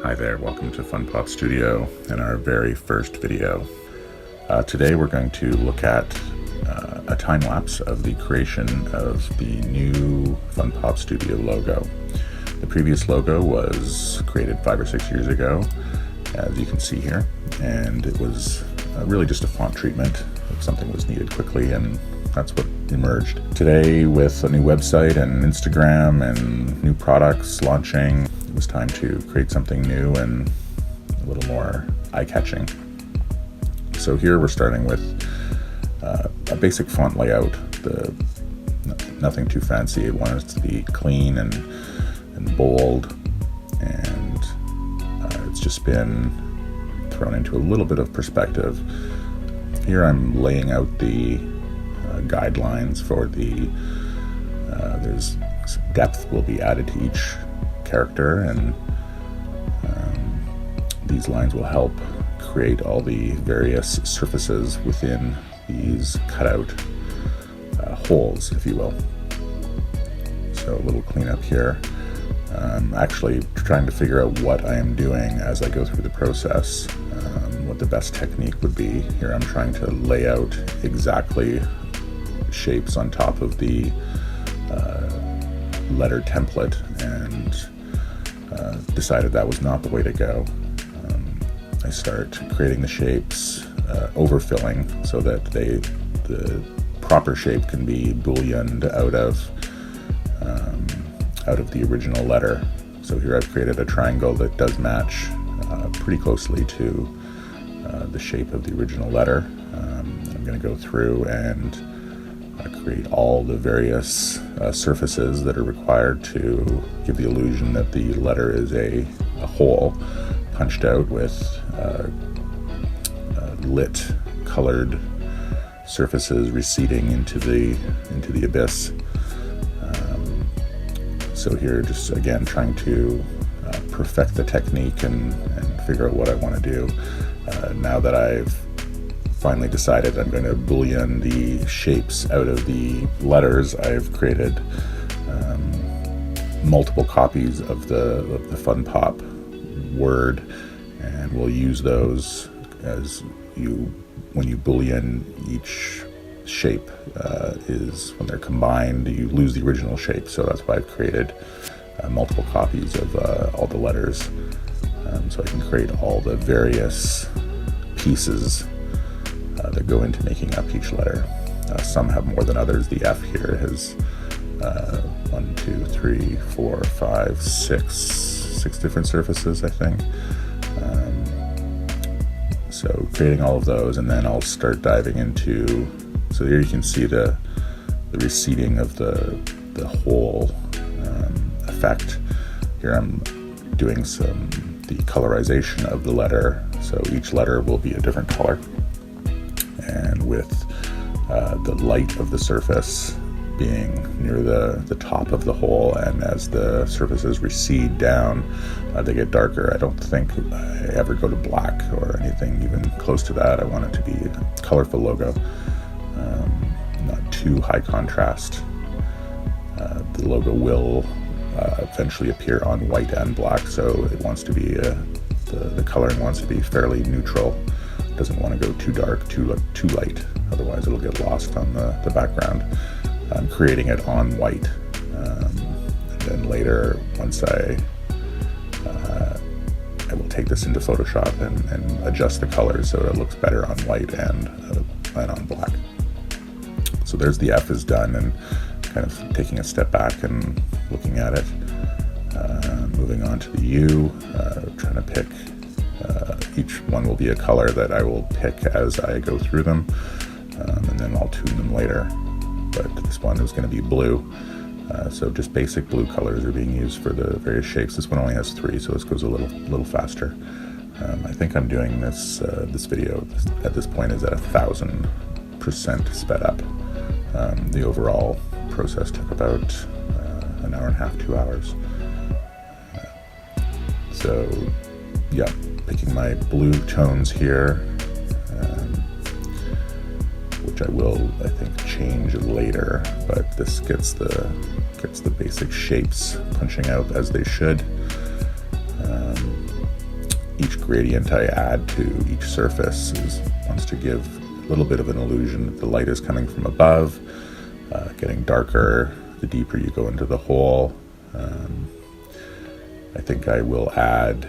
Hi there, welcome to Funpop Studio and our very first video. Today we're going to look at a time-lapse of the creation of the new Funpop Studio logo. The previous logo was created 5 or 6 years ago, as you can see here, and it was really just a font treatment if something was needed quickly, and that's what emerged. Today, with a new website and Instagram and new products launching, it was time to create something new and a little more eye-catching. So here we're starting with a basic font layout. Nothing too fancy. I want it to be clean and bold, and it's just been thrown into a little bit of perspective. Here I'm laying out the guidelines for there's depth will be added to each character, and these lines will help create all the various surfaces within these cutout holes, if you will. So a little cleanup here. I'm actually trying to figure out what I am doing as I go through the process, what the best technique would be. Here I'm trying to lay out exactly shapes on top of the letter template, and decided that was not the way to go. I start creating the shapes, overfilling so that the proper shape can be booleaned out of the original letter. So here I've created a triangle that does match pretty closely to the shape of the original letter. I'm going to go through and create all the various surfaces that are required to give the illusion that the letter is a hole punched out with lit colored surfaces receding into the abyss. So here, just again trying to perfect the technique and figure out what I want to do. Now that I've finally decided I'm going to boolean the shapes out of the letters, I've created multiple copies of the Funpop word, and we'll use those as when you boolean each shape is when they're combined you lose the original shape. So that's why I've created multiple copies of all the letters, so I can create all the various pieces that go into making up each letter. Some have more than others. The F here has 1, 2, 3, 4, 5, 6 different surfaces, I think. So creating all of those, and then I'll start diving into, so here you can see the receding of the whole effect. Here I'm doing the colorization of the letter, so each letter will be a different color, and with the light of the surface being near the top of the hole, and as the surfaces recede down, they get darker. I don't think I ever go to black or anything even close to that. I want it to be a colorful logo, not too high contrast. The logo will eventually appear on white and black, so it wants to be the coloring wants to be fairly neutral. It doesn't want to go too dark, too light, otherwise it'll get lost on the background. I'm creating it on white, and then later, once I will take this into Photoshop and adjust the colors so it looks better on white and on black. So there's the F is done, and kind of taking a step back and looking at it. Moving on to the U, trying to pick, each one will be a color that I will pick as I go through them, and then I'll tune them later. But this one is going to be blue, so just basic blue colors are being used for the various shapes. This one only has 3, so this goes a little faster. I think I'm doing this video at this point is at 1,000% sped up. The overall process took about an hour and a half, 2 hours. So yeah, picking my blue tones here, which I will, I think, change later, but this gets the basic shapes punching out as they should. each gradient I add to each surface wants to give a little bit of an illusion that the light is coming from above, getting darker the deeper you go into the hole. I think I will add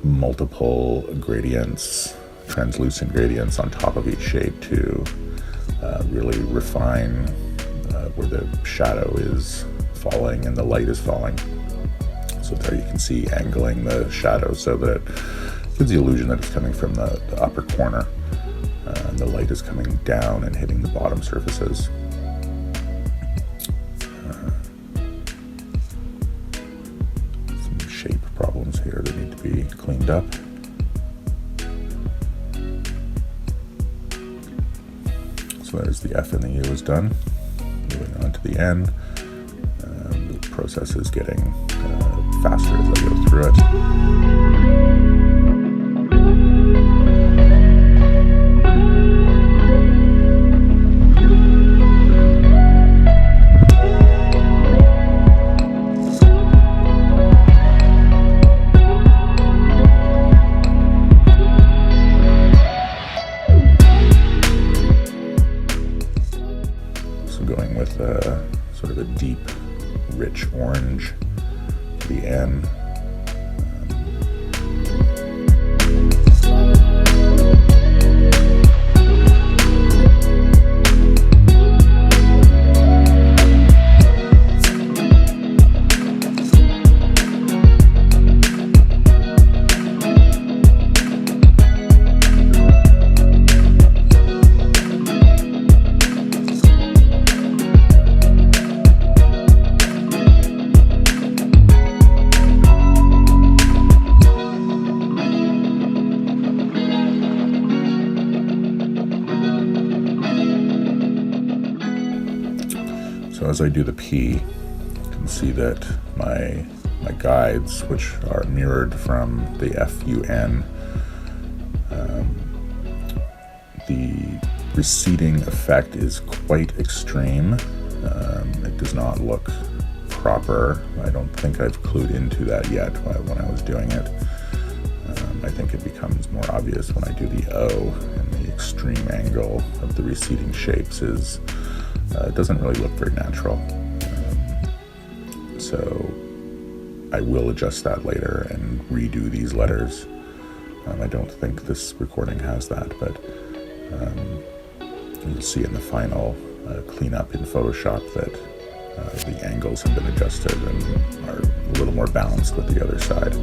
multiple gradients, translucent gradients on top of each shade to really refine where the shadow is falling and the light is falling. So there you can see angling the shadow so that it gives the illusion that it's coming from the upper corner, and the light is coming down and hitting the bottom surfaces. Some shape problems here that need to be cleaned up. So there's the F and the U is done. Moving on to the N. The process is getting faster as I go through it. Going with sort of a deep, rich orange to the N. So as I do the P, you can see that my guides, which are mirrored from the FUN, the receding effect is quite extreme. It does not look proper. I don't think I've clued into that yet when I was doing it. I think it becomes more obvious when I do the O, and the extreme angle of the receding shapes is it doesn't really look very natural. So I will adjust that later and redo these letters. I don't think this recording has that, but you'll see in the final cleanup in Photoshop that the angles have been adjusted and are a little more balanced with the other side.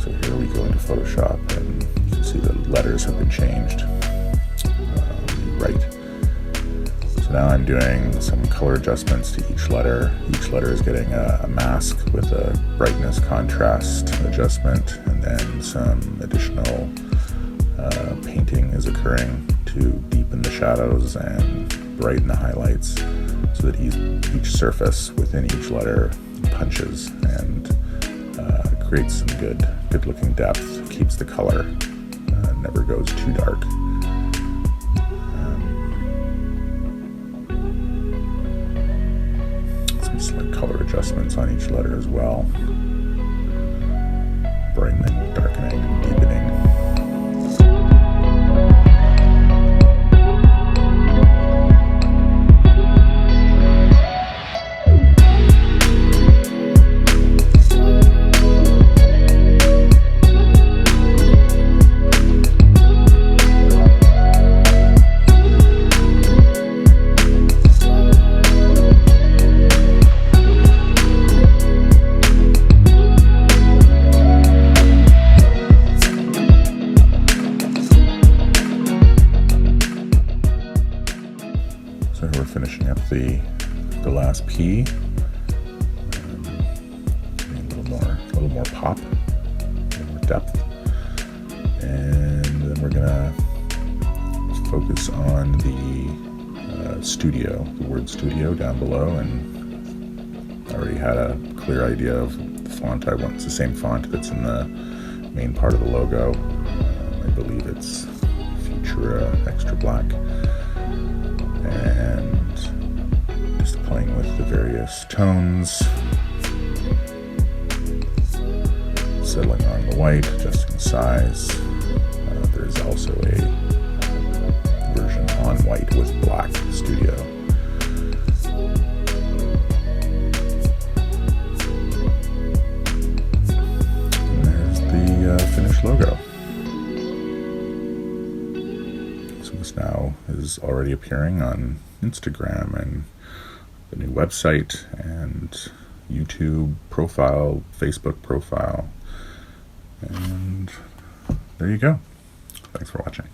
So here we go into Photoshop, and you can see the letters have been changed. Right. So now I'm doing some color adjustments to each letter. Each letter is getting a mask with a brightness contrast adjustment, and then some additional painting is occurring to deepen the shadows and brighten the highlights, so that each surface within each letter punches and creates some good looking depth, keeps the color, never goes too dark. Some slight color adjustments on each letter as well. Brightening, darkening, deepening. We're finishing up the last P, a little more pop, a little more depth, and then we're gonna focus on the studio, the word studio down below, and I already had a clear idea of the font I want. It's the same font that's in the main part of the logo. I believe it's Futura Extra Black. And just playing with the various tones, settling on the white, adjusting size. There's also a version on white with black studio. And there's the finished logo. So this now is already appearing on Instagram and the new website and YouTube profile, Facebook profile, and there you go. Thanks for watching.